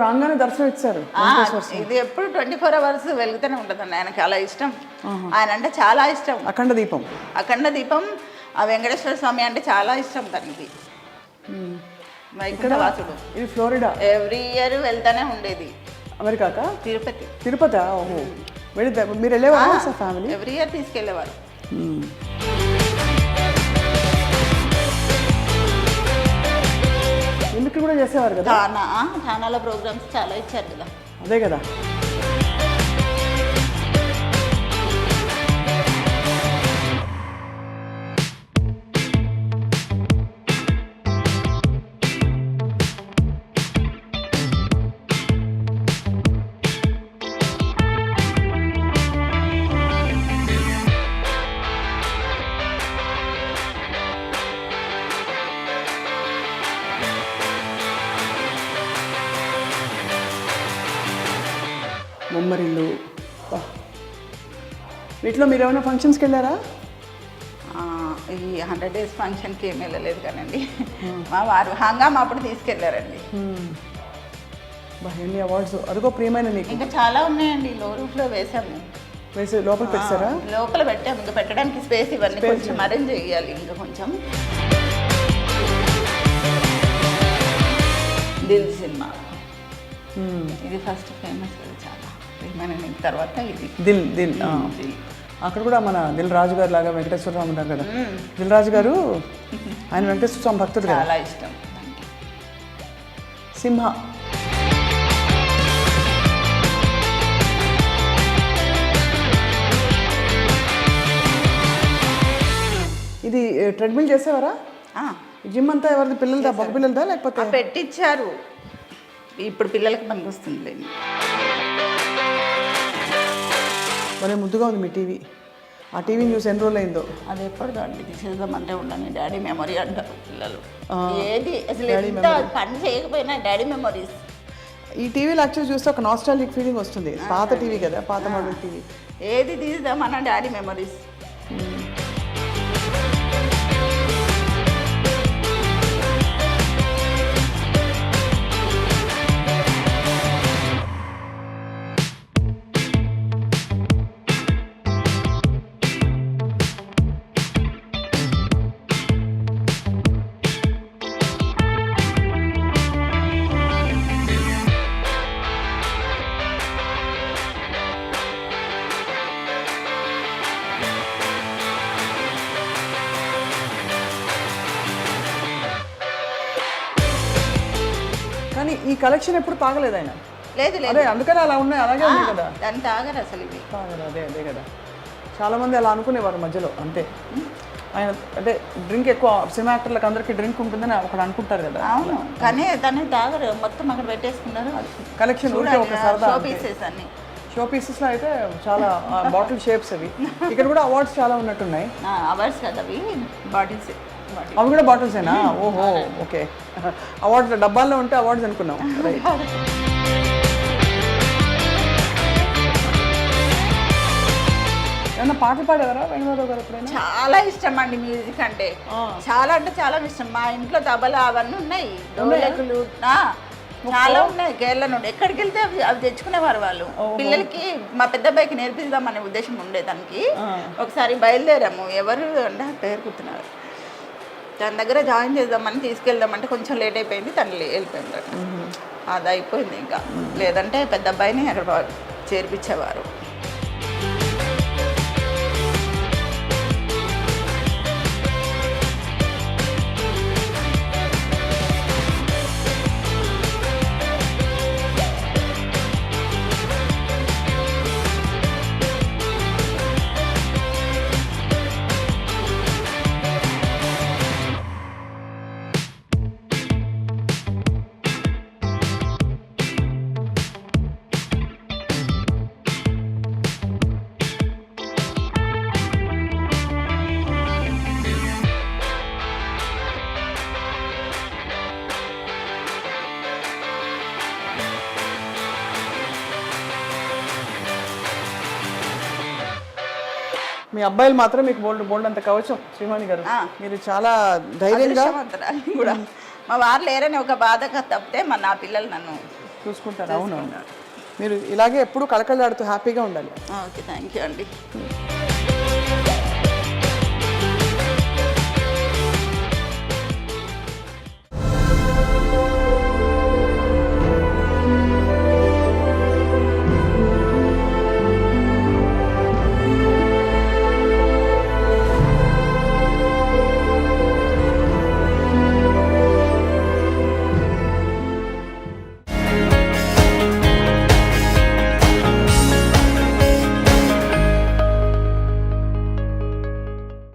రాగానే దర్శనం ఇచ్చారు. ఇది ఎప్పుడు 24 hours వెలుగుతూనే ఉంటుందండి. ఆయనకి అలా ఇష్టం. ఆయన అంటే చాలా ఇష్టం. అఖండ దీపం ఆ వెంకటేశ్వర స్వామి అంటే చాలా ఇష్టం తనకి. వైకుంఠవాసుడు. ఇది ఫ్లోరిడా. ఎవ్రీ ఇయర్ వెళ్తానే ఉండేది. అమెరికాకా? తిరుపతి. ఓహో, మీరు వెళ్ళేవారు ఫ్యామిలీ? ఎవ్రీ ఇయర్ తీసుకెళ్ళేవారు. మిమిక్రీ కూడా చేసేవారు కదా? థానాలో ప్రోగ్రామ్స్ చాలా ఇచ్చారు కదా. అదే కదా. బొమ్మరిల్లు. వీటిలో మీరు ఏమైనా ఫంక్షన్స్కి వెళ్ళారా? ఈ 100 days ఫంక్షన్కి ఏమి వెళ్ళలేదు కానండి. మా వారు హంగామా అప్పుడు తీసుకెళ్ళారండి. ఎన్ని అవార్డ్స్! అదిగో ప్రియమైన నీకు. ఇంకా చాలా ఉన్నాయండి. లో రూఫ్లో వేసాము. వేసి లోపల పెట్టారా? లోపల పెట్టాము. ఇంకా పెట్టడానికి స్పేస్ ఇవన్నీ కొంచెం అరేంజ్ చేయాలి. ఇంకా కొంచెం. దిల్ సినిమా ఇది ఫస్ట్ ఫేమస్ కదా చాలా. తర్వాత ఇది దిల్. అక్కడ కూడా మన దిల్ రాజు గారు లాగా వెంకటేశ్వర స్వామి ఉన్నారు కదా. దిల్ రాజు గారు ఆయన వెంకటేశ్వర స్వామి భక్తుడు కదా. చాలా ఇష్టం. సింహ. ఇది ట్రెడ్మిల్ చేసేవారా? జిమ్ అంతా ఎవరిది? పిల్లలదా? బొక్క పిల్లలదా లేకపోతే? పెట్టించారు. ఇప్పుడు పిల్లలకి పనికి వస్తుంది. మరే ముద్దుగా ఉంది మీ టీవీ. ఆ టీవీని చూసి ఎన్ని రోజులు అయిందో. అది ఎప్పటిదో అండి. తీసేద్దామంటే ఉండని డాడీ మెమరీ అంటారు పిల్లలు. ఏది అసలు ఎంత పని చేయకపోయినా డాడీ మెమరీస్. ఈ టీవీలో యాక్చువల్లీ చూస్తే ఒక నాస్టాల్జిక్ ఫీలింగ్ వస్తుంది. పాత టీవీ కదా, పాత మోడల్ టీవీ. ఏది తీద్దామన్నా డాడీ మెమరీస్. కానీ ఈ కలెక్షన్ ఎప్పుడు తాగలేదు ఆయన. లేదు అదే అందుకని అలా ఉన్నాయి. అలాగే ఉంది కదా. దాన్ని తాగరు అసలు. ఇవి తాగరు. అదే కదా. చాలామంది అలా అనుకునేవారు మధ్యలో. అంతే. ఆయన అంటే డ్రింక్ ఎక్కువ. సినిమా యాక్టర్లకు అందరికీ డ్రింక్ ఉంటుందని ఒకటి అనుకుంటారు కదా. అవును, కానీ దాన్ని తాగరు. మొత్తం అక్కడ పెట్టేసుకున్నారు. కలెక్షన్ ఊరికే ఒక సరదా. షో పీసెస్లో అయితే చాలా బాటిల్ షేప్స్ అవి. ఇక్కడ కూడా అవార్డ్స్ చాలా ఉన్నట్టున్నాయి. అవార్డ్స్ కదా అవి, బాటిల్స్. అవి కూడా బాటిల్సేనా? ఓహో, ఓకే. అవార్డ్స్ డబ్బాల్లో ఉంటే అవార్డ్స్ అనుకున్నాం. ఏమన్నా పాటలు పాడేవారా వేణుమాధవ్ గారు ఎప్పుడైనా? చాలా ఇష్టం అండి మ్యూజిక్ అంటే. చాలా ఇష్టం. మా ఇంట్లో తబలా అవన్నీ ఉన్నాయి. డోలకులు చాలా ఉన్నాయి. కేరళ నుండి ఎక్కడికి వెళ్తే అవి తెచ్చుకునేవారు వాళ్ళు. పిల్లలకి మా పెద్ద అబ్బాయికి నేర్పిద్దామనే ఉద్దేశం ఉండే దానికి. ఒకసారి బయలుదేరాము. ఎవరు అంటే పేరు గుర్తున్నారు. తన దగ్గర జాయిన్ చేద్దామని తీసుకెళ్దామంటే కొంచెం లేట్ అయిపోయింది. తను వెళ్ళిపోయింది. అది అయిపోయింది. ఇంకా లేదంటే పెద్ద అబ్బాయిని అక్కడ చేర్పించేవారు. మీ అబ్బాయిలు మాత్రం మీకు బోల్డ్ అంత కవచం. శ్రీవాణి గారు మీరు చాలా ధైర్యంగా కూడా. మా వారు లేరని ఒక బాధగా తప్పితే నా పిల్లలు నన్ను చూసుకుంటారు. అవునవును. మీరు ఇలాగే ఎప్పుడు కళకళలాడుతూ హ్యాపీగా ఉండాలి. ఓకే, థ్యాంక్ యూ అండి.